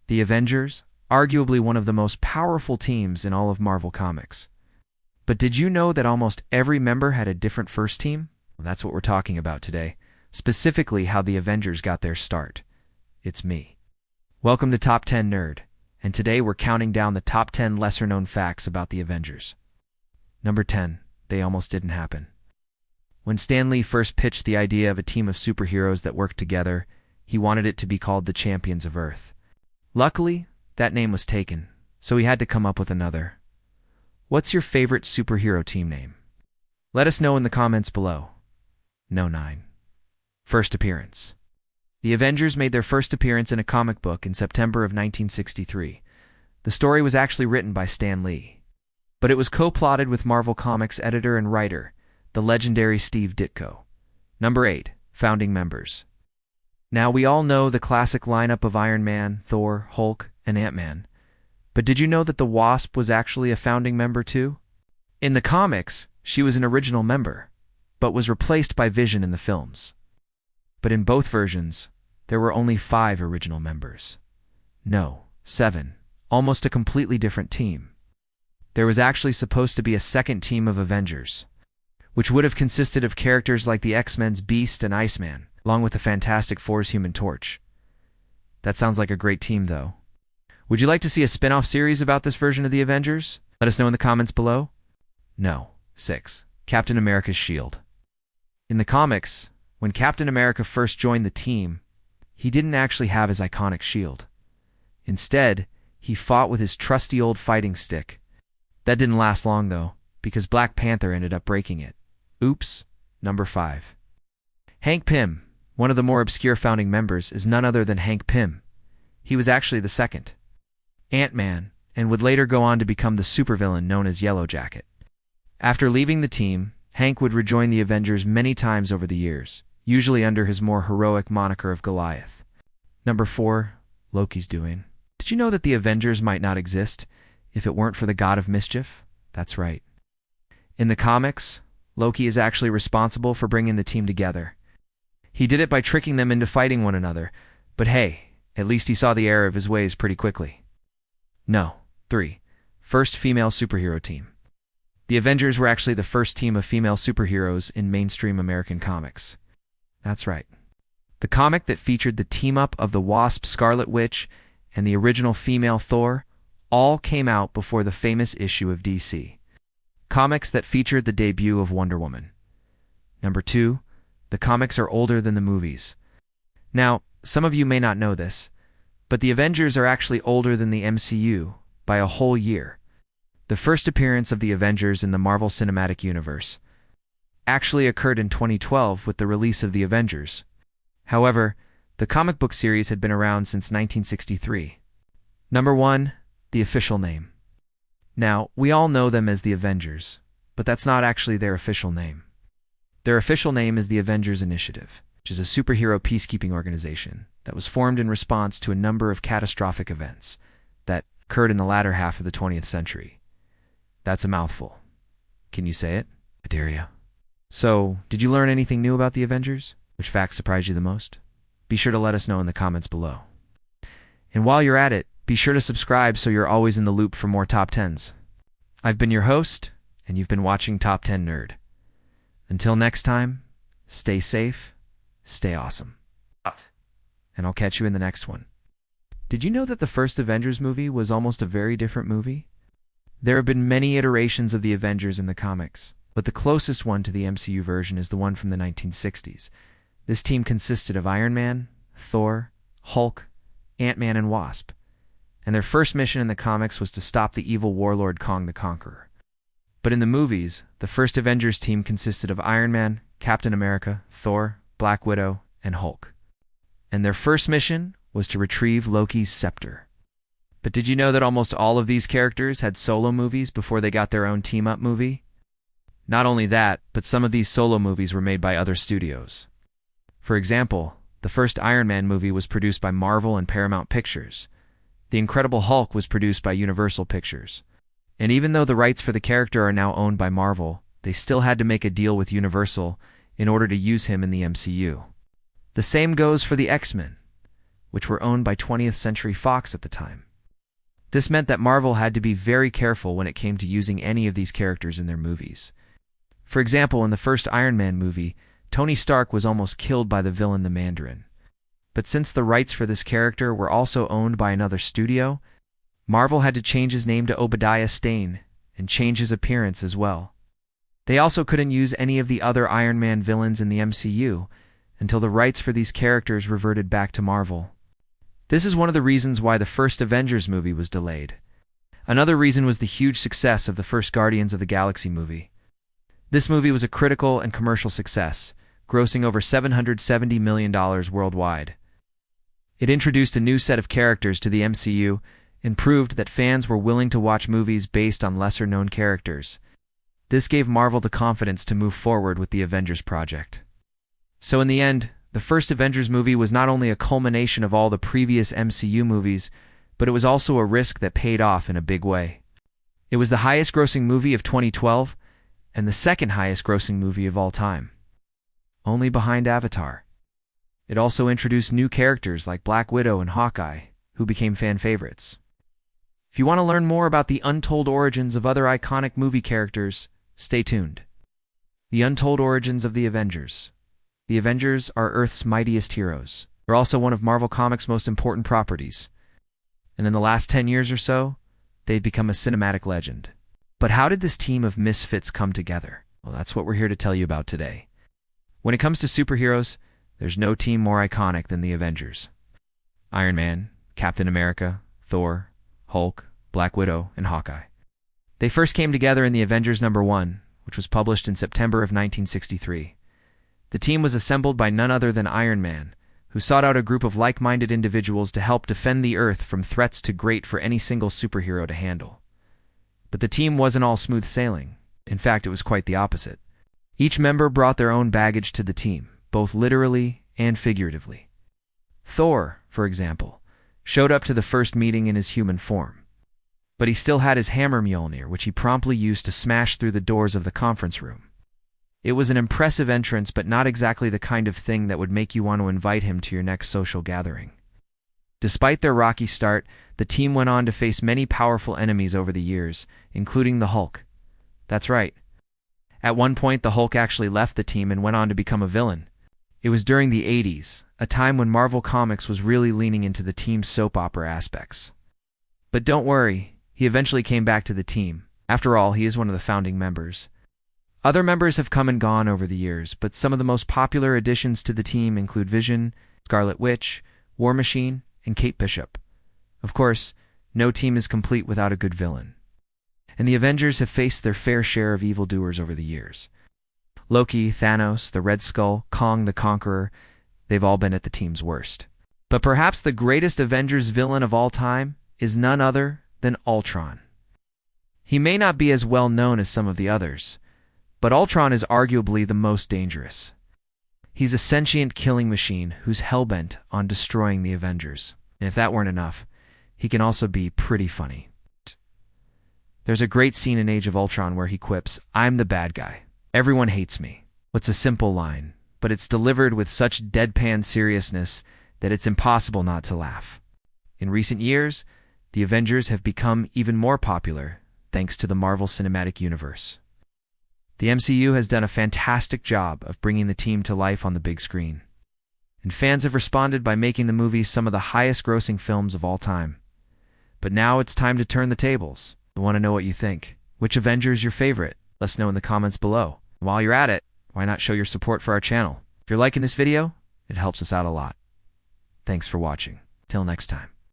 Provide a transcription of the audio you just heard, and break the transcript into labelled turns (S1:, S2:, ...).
S1: The Avengers, arguably one of the most powerful teams in all of Marvel Comics. But did you know that almost every member had a different first team? Well, that's what we're talking about today, specifically how the Avengers got their start. It's me. Welcome to Top 10 Nerd, and today we're counting down the top 10 lesser-known facts about the Avengers. Number 10. They almost didn't happen. When Stan Lee first pitched the idea of a team of superheroes that worked together, he wanted it to be called the Champions of Earth. Luckily, that name was taken, so he had to come up with another. What's your favorite superhero team name? Let us know in the comments below. No 9. First appearance. The Avengers made their first appearance in a comic book in September of 1963. The story was actually written by Stan Lee, but it was co-plotted with Marvel Comics editor and writer, the legendary Steve Ditko. Number 8. Founding members. Now, we all know the classic lineup of Iron Man, Thor, Hulk, and Ant-Man. But did you know that the Wasp was actually a founding member too? In the comics, she was an original member, but was replaced by Vision in the films. But in both versions, there were only 5 original members. No, 7. Almost a completely different team. There was actually supposed to be a second team of Avengers, which would have consisted of characters like the X-Men's Beast and Iceman, along with the Fantastic Four's Human Torch. That sounds like a great team, though. Would you like to see a spin-off series about this version of the Avengers? Let us know in the comments below. No. 6. Captain America's shield. In the comics, when Captain America first joined the team, he didn't actually have his iconic shield. Instead, he fought with his trusty old fighting stick. That didn't last long, though, because Black Panther ended up breaking it. Oops. Number 5. Hank Pym, one of the more obscure founding members, is none other than Hank Pym. He was actually the second Ant-Man, and would later go on to become the supervillain known as Yellow Jacket. After leaving the team, Hank would rejoin the Avengers many times over the years, usually under his more heroic moniker of Goliath. Number 4. Loki's doing. Did you know that the Avengers might not exist if it weren't for the god of mischief? That's right. In the comics, Loki is actually responsible for bringing the team together. He did it by tricking them into fighting one another, but hey, at least he saw the error of his ways pretty quickly. No. 3. First female superhero team. The Avengers were actually the first team of female superheroes in mainstream American comics. That's right. The comic that featured the team-up of the Wasp, Scarlet Witch, and the original female Thor all came out before the famous issue of DC Comics that featured the debut of Wonder Woman. Number 2. The comics are older than the movies. Now, some of you may not know this, but the Avengers are actually older than the MCU by a whole year. The first appearance of the Avengers in the Marvel Cinematic Universe actually occurred in 2012 with the release of the Avengers. However, the comic book series had been around since 1963. Number 1. The official name. Now, we all know them as the Avengers, but that's not actually their official name. Their official name is the Avengers Initiative, which is a superhero peacekeeping organization that was formed in response to a number of catastrophic events that occurred in the latter half of the 20th century. That's a mouthful. Can you say it? I dare you. So, did you learn anything new about the Avengers? Which fact surprised you the most? Be sure to let us know in the comments below. And while you're at it, be sure to subscribe so you're always in the loop for more Top 10s. I've been your host, and you've been watching Top 10 Nerd. Until next time, stay safe, stay awesome. And I'll catch you in the next one. Did you know that the first Avengers movie was almost a very different movie? There have been many iterations of the Avengers in the comics, but the closest one to the MCU version is the one from the 1960s. This team consisted of Iron Man, Thor, Hulk, Ant-Man, and Wasp. And their first mission in the comics was to stop the evil warlord Kong the Conqueror. But in the movies, the first Avengers team consisted of Iron Man, Captain America, Thor, Black Widow, and Hulk. And their first mission was to retrieve Loki's scepter. But did you know that almost all of these characters had solo movies before they got their own team-up movie? Not only that, but some of these solo movies were made by other studios. For example, the first Iron Man movie was produced by Marvel and Paramount Pictures. The Incredible Hulk was produced by Universal Pictures. And even though the rights for the character are now owned by Marvel, they still had to make a deal with Universal in order to use him in the MCU. The same goes for the X-Men. which were owned by 20th Century Fox at the time. This meant that Marvel had to be very careful when it came to using any of these characters in their movies. For example, in the first Iron Man movie, Tony Stark was almost killed by the villain the Mandarin. But since the rights for this character were also owned by another studio, Marvel had to change his name to Obadiah Stane and change his appearance as well. They also couldn't use any of the other Iron Man villains in the MCU until the rights for these characters reverted back to Marvel. This is one of the reasons why the first Avengers movie was delayed. Another reason was the huge success of the first Guardians of the Galaxy movie. This movie was a critical and commercial success, grossing over $770 million worldwide. It introduced a new set of characters to the MCU and proved that fans were willing to watch movies based on lesser-known characters. This gave Marvel the confidence to move forward with the Avengers project. So in the end, the first Avengers movie was not only a culmination of all the previous MCU movies, but it was also a risk that paid off in a big way. It was the highest-grossing movie of 2012 and the second highest-grossing movie of all time, only behind Avatar. It also introduced new characters like Black Widow and Hawkeye, who became fan favorites. If you want to learn more about the untold origins of other iconic movie characters, stay tuned. The Untold Origins of the Avengers. The Avengers are Earth's mightiest heroes. They're also one of Marvel Comics' most important properties. And in the last 10 years or so, they've become a cinematic legend. But how did this team of misfits come together? Well, that's what we're here to tell you about today. When it comes to superheroes, there's no team more iconic than the Avengers. Iron Man, Captain America, Thor, Hulk, Black Widow, and Hawkeye. They first came together in the Avengers #1, which was published in September of 1963. The team was assembled by none other than Iron Man, who sought out a group of like-minded individuals to help defend the Earth from threats too great for any single superhero to handle. But the team wasn't all smooth sailing. In fact, it was quite the opposite. Each member brought their own baggage to the team, both literally and figuratively. Thor, for example, showed up to the first meeting in his human form. But he still had his hammer Mjolnir, which he promptly used to smash through the doors of the conference room. It was an impressive entrance, but not exactly the kind of thing that would make you want to invite him to your next social gathering. Despite their rocky start, the team went on to face many powerful enemies over the years, including the Hulk. That's right. At one point, the Hulk actually left the team and went on to become a villain. It was during the 80s, a time when Marvel Comics was really leaning into the team's soap opera aspects. But don't worry, he eventually came back to the team. After all, he is one of the founding members. Other members have come and gone over the years, but some of the most popular additions to the team include Vision, Scarlet Witch, War Machine, and Kate Bishop. Of course, no team is complete without a good villain. And the Avengers have faced their fair share of evildoers over the years. Loki, Thanos, the Red Skull, Kong the Conqueror, they've all been at the team's worst. But perhaps the greatest Avengers villain of all time is none other than Ultron. He may not be as well known as some of the others, but Ultron is arguably the most dangerous. He's a sentient killing machine who's hellbent on destroying the Avengers. And if that weren't enough, he can also be pretty funny. There's a great scene in Age of Ultron where he quips, "I'm the bad guy. Everyone hates me." It's a simple line, but it's delivered with such deadpan seriousness that it's impossible not to laugh. In recent years, the Avengers have become even more popular thanks to the Marvel Cinematic Universe. The MCU has done a fantastic job of bringing the team to life on the big screen. And fans have responded by making the movies some of the highest-grossing films of all time. But now it's time to turn the tables. We want to know what you think. Which Avenger is your favorite? Let us know in the comments below. While you're at it, why not show your support for our channel? If you're liking this video, it helps us out a lot. Thanks for watching. Till next time.